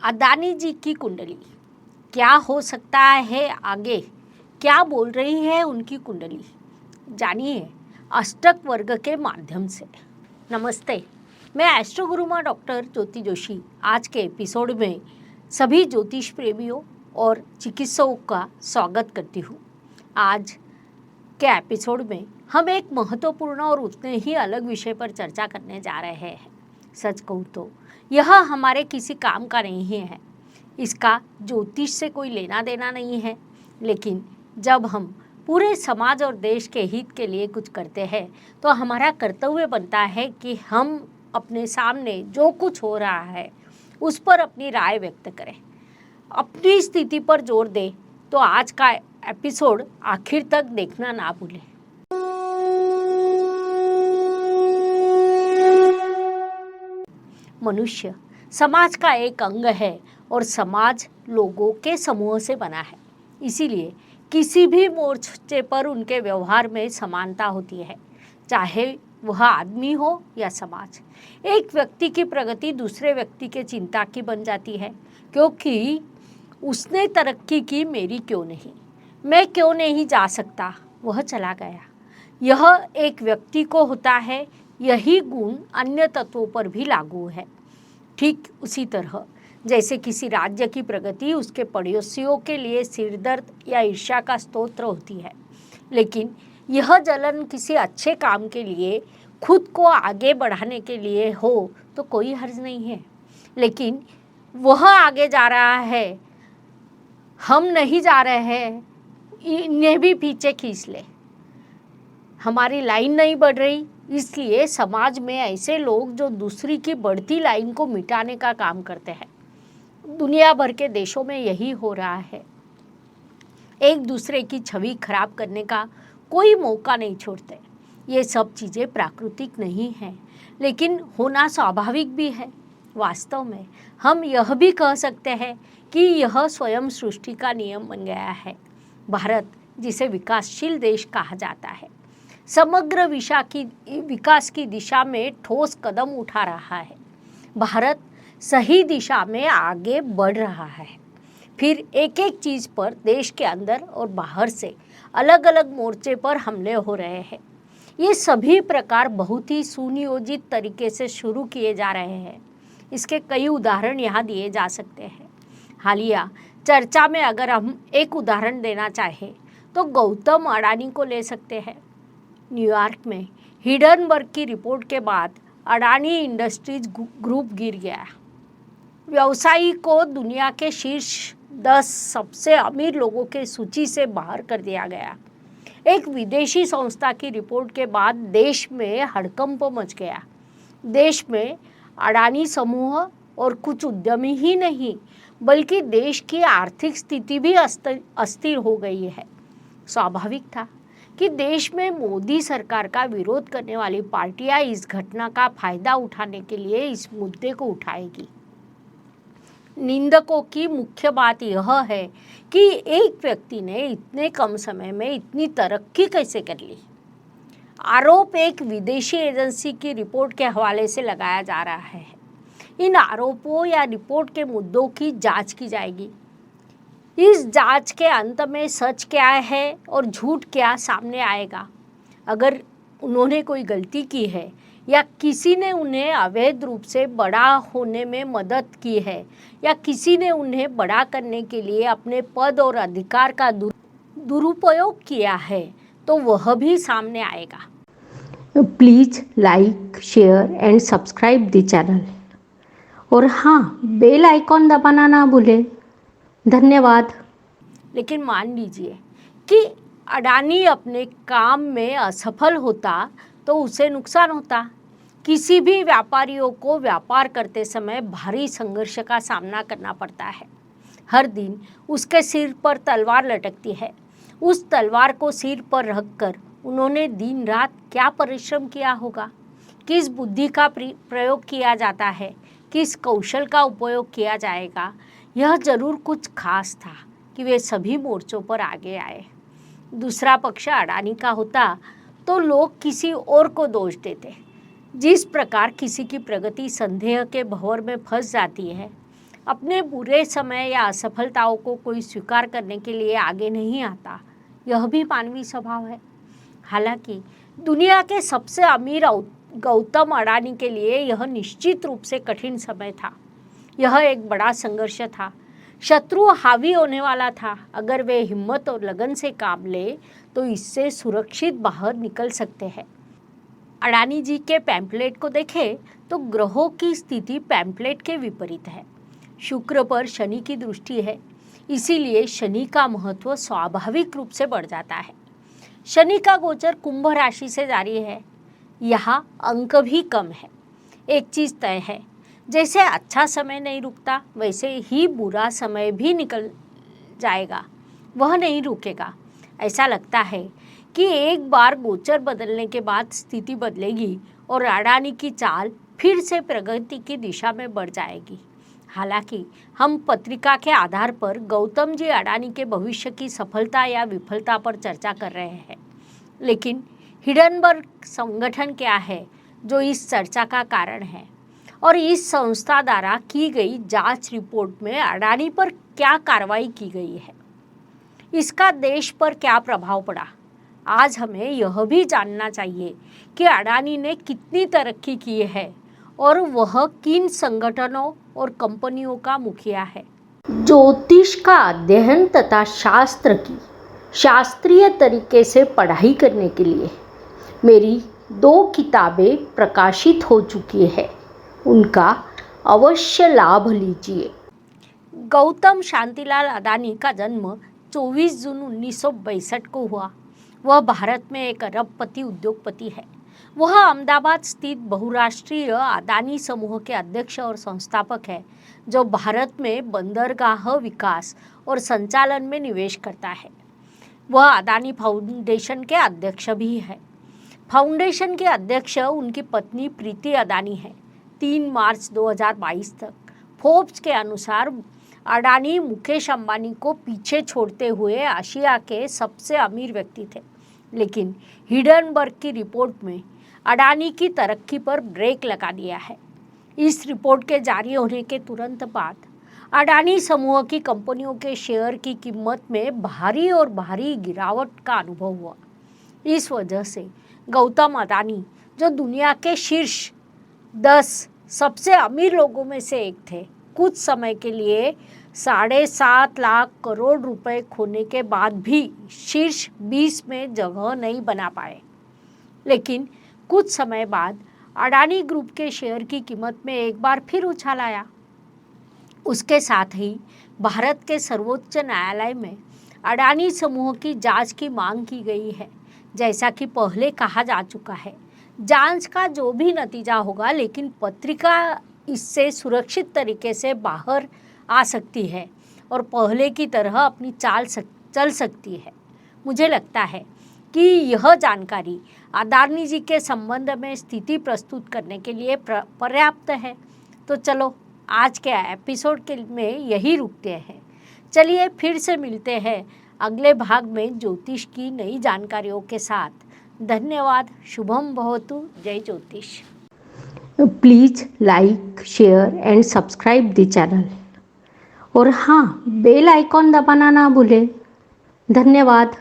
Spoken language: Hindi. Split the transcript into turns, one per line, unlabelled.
अडानी जी की कुंडली, क्या हो सकता है आगे, क्या बोल रही है उनकी कुंडली, जानिए अष्टक वर्ग के माध्यम से। नमस्ते, मैं एस्ट्रो गुरु माँ डॉक्टर ज्योति जोशी आज के एपिसोड में सभी ज्योतिष प्रेमियों और चिकित्सकों का स्वागत करती हूँ। आज के एपिसोड में हम एक महत्वपूर्ण और उतने ही अलग विषय पर चर्चा करने जा रहे हैं। सच कहूँ तो यह हमारे किसी काम का नहीं है, इसका ज्योतिष से कोई लेना देना नहीं है, लेकिन जब हम पूरे समाज और देश के हित के लिए कुछ करते हैं तो हमारा कर्तव्य बनता है कि हम अपने सामने जो कुछ हो रहा है उस पर अपनी राय व्यक्त करें, अपनी स्थिति पर जोर दें। तो आज का एपिसोड आखिर तक देखना ना भूलें। मनुष्य समाज का एक अंग है और समाज लोगों के समूह से बना है, इसीलिए किसी भी मोर्चे पर उनके व्यवहार में समानता होती है, चाहे वह आदमी हो या समाज। एक व्यक्ति की प्रगति दूसरे व्यक्ति के चिंता की बन जाती है, क्योंकि उसने तरक्की की, मेरी क्यों नहीं, मैं क्यों नहीं जा सकता, वह चला गया। यह एक व्यक्ति को होता है, यही गुण अन्य तत्वों पर भी लागू है। ठीक उसी तरह जैसे किसी राज्य की प्रगति उसके पड़ोसियों के लिए सिरदर्द या ईर्ष्या का स्रोत होती है, लेकिन यह जलन किसी अच्छे काम के लिए, खुद को आगे बढ़ाने के लिए हो तो कोई हर्ज नहीं है। लेकिन वह आगे जा रहा है, हम नहीं जा रहे हैं, इन्हें भी पीछे खींच ले, हमारी लाइन नहीं बढ़ रही, इसलिए समाज में ऐसे लोग जो दूसरी की बढ़ती लाइन को मिटाने का काम करते हैं। दुनिया भर के देशों में यही हो रहा है। एक दूसरे की छवि खराब करने का कोई मौका नहीं छोड़ते। ये सब चीज़ें प्राकृतिक नहीं हैं, लेकिन होना स्वाभाविक भी है। वास्तव में हम यह भी कह सकते हैं कि यह स्वयं सृष्टि का नियम बन गया है। भारत, जिसे विकासशील देश कहा जाता है, समग्र विकास की दिशा में ठोस कदम उठा रहा है। भारत सही दिशा में आगे बढ़ रहा है। फिर एक एक चीज़ पर देश के अंदर और बाहर से अलग अलग मोर्चे पर हमले हो रहे हैं। ये सभी प्रकार बहुत ही सुनियोजित तरीके से शुरू किए जा रहे हैं। इसके कई उदाहरण यहाँ दिए जा सकते हैं। हालिया चर्चा में अगर हम एक उदाहरण देना चाहें तो गौतम अडानी को ले सकते हैं। न्यूयॉर्क में हिंडनबर्ग की रिपोर्ट के बाद अडानी इंडस्ट्रीज ग्रुप गिर गया। व्यवसायी को दुनिया के शीर्ष 10 सबसे अमीर लोगों की सूची से बाहर कर दिया गया। एक विदेशी संस्था की रिपोर्ट के बाद देश में हड़कंप मच गया। देश में अडानी समूह और कुछ उद्यमी ही नहीं, बल्कि देश की आर्थिक स्थिति भी अस्थिर हो गई है। स्वाभाविक था कि देश में मोदी सरकार का विरोध करने वाली पार्टियां इस घटना का फायदा उठाने के लिए इस मुद्दे को उठाएगी। निंदकों की मुख्य बात यह है कि एक व्यक्ति ने इतने कम समय में इतनी तरक्की कैसे कर ली। आरोप एक विदेशी एजेंसी की रिपोर्ट के हवाले से लगाया जा रहा है। इन आरोपों या रिपोर्ट के मुद्दों की जांच की जाएगी। इस जांच के अंत में सच क्या है और झूठ क्या सामने आएगा। अगर उन्होंने कोई गलती की है या किसी ने उन्हें अवैध रूप से बड़ा होने में मदद की है या किसी ने उन्हें बड़ा करने के लिए अपने पद और अधिकार का दुरुपयोग किया है, तो वह भी सामने आएगा। Please like, share and subscribe the channel, और हाँ, बेल आइकॉन दबाना ना भूलें। धन्यवाद। लेकिन मान लीजिए कि अडानी अपने काम में असफल होता तो उसे नुकसान होता। किसी भी व्यापारियों को व्यापार करते समय भारी संघर्ष का सामना करना पड़ता है। हर दिन उसके सिर पर तलवार लटकती है। उस तलवार को सिर पर रखकर उन्होंने दिन रात क्या परिश्रम किया होगा। किस बुद्धि का प्रयोग किया जाता है, किस कौशल का उपयोग किया जाएगा, यह जरूर कुछ खास था कि वे सभी मोर्चों पर आगे आए। दूसरा पक्ष अडानी का होता तो लोग किसी और को दोष देते। जिस प्रकार किसी की प्रगति संदेह के भंवर में फंस जाती है, अपने बुरे समय या असफलताओं को कोई स्वीकार करने के लिए आगे नहीं आता, यह भी मानवीय स्वभाव है। हालांकि दुनिया के सबसे अमीर गौतम अडानी के लिए यह निश्चित रूप से कठिन समय था। यह एक बड़ा संघर्ष था। शत्रु हावी होने वाला था। अगर वे हिम्मत और लगन से काम ले तो इससे सुरक्षित बाहर निकल सकते हैं। अडानी जी के पैम्फलेट को देखें तो ग्रहों की स्थिति पैम्फलेट के विपरीत है। शुक्र पर शनि की दृष्टि है, इसीलिए शनि का महत्व स्वाभाविक रूप से बढ़ जाता है। शनि का गोचर कुंभ राशि से जारी है। यहाँ अंक भी कम है। एक चीज़ तय है, जैसे अच्छा समय नहीं रुकता वैसे ही बुरा समय भी निकल जाएगा, वह नहीं रुकेगा। ऐसा लगता है कि एक बार गोचर बदलने के बाद स्थिति बदलेगी और अडानी की चाल फिर से प्रगति की दिशा में बढ़ जाएगी। हालांकि हम पत्रिका के आधार पर गौतम जी अडानी के भविष्य की सफलता या विफलता पर चर्चा कर रहे हैं, लेकिन हिडनबर्ग संगठन क्या है जो इस चर्चा का कारण है और इस संस्था द्वारा की गई जांच रिपोर्ट में अडानी पर क्या कार्रवाई की गई है, इसका देश पर क्या प्रभाव पड़ा। आज हमें यह भी जानना चाहिए कि अडानी ने कितनी तरक्की की है और वह किन संगठनों और कंपनियों का मुखिया है। ज्योतिष का अध्ययन तथा शास्त्र की शास्त्रीय तरीके से पढ़ाई करने के लिए मेरी 2 किताबें प्रकाशित हो चुकी है, उनका अवश्य लाभ लीजिए। गौतम शांतिलाल अडानी का जन्म 24 जून 1962 को हुआ। वह भारत में एक अरबपति उद्योगपति है। वह अहमदाबाद स्थित बहुराष्ट्रीय अडानी समूह के अध्यक्ष और संस्थापक है, जो भारत में बंदरगाह विकास और संचालन में निवेश करता है। वह अडानी फाउंडेशन के अध्यक्ष भी है। फाउंडेशन के अध्यक्ष उनकी पत्नी प्रीति अडानी है। 3 मार्च 2022 तक फोर्ब्स के अनुसार अडानी मुकेश अंबानी को पीछे छोड़ते हुए एशिया के सबसे अमीर व्यक्ति थे, लेकिन हिडनबर्ग की रिपोर्ट में अडानी की तरक्की पर ब्रेक लगा दिया है। इस रिपोर्ट के जारी होने के तुरंत बाद अडानी समूह की कंपनियों के शेयर की कीमत में भारी गिरावट का अनुभव हुआ। इस वजह से गौतम अडानी, जो दुनिया के शीर्ष 10 सबसे अमीर लोगों में से एक थे, कुछ समय के लिए 7.5 लाख करोड़ रुपए खोने के बाद भी शीर्ष 20 में जगह नहीं बना पाए। लेकिन कुछ समय बाद अडानी ग्रुप के शेयर की कीमत में एक बार फिर उछाल आया। उसके साथ ही भारत के सर्वोच्च न्यायालय में अडानी समूह की जांच की मांग की गई है। जैसा कि पहले कहा जा चुका है, जांच का जो भी नतीजा होगा, लेकिन पत्रिका इससे सुरक्षित तरीके से बाहर आ सकती है और पहले की तरह अपनी चाल चल सकती है। मुझे लगता है कि यह जानकारी अडानी जी के संबंध में स्थिति प्रस्तुत करने के लिए पर्याप्त है। तो चलो आज के एपिसोड में यही रुकते हैं। चलिए फिर से मिलते हैं अगले भाग में ज्योतिष की नई जानकारियों के साथ। धन्यवाद। शुभम भवतु। जय ज्योतिष। Please like, share and subscribe the channel और हाँ, बेल आइकॉन दबाना ना भूलें। धन्यवाद।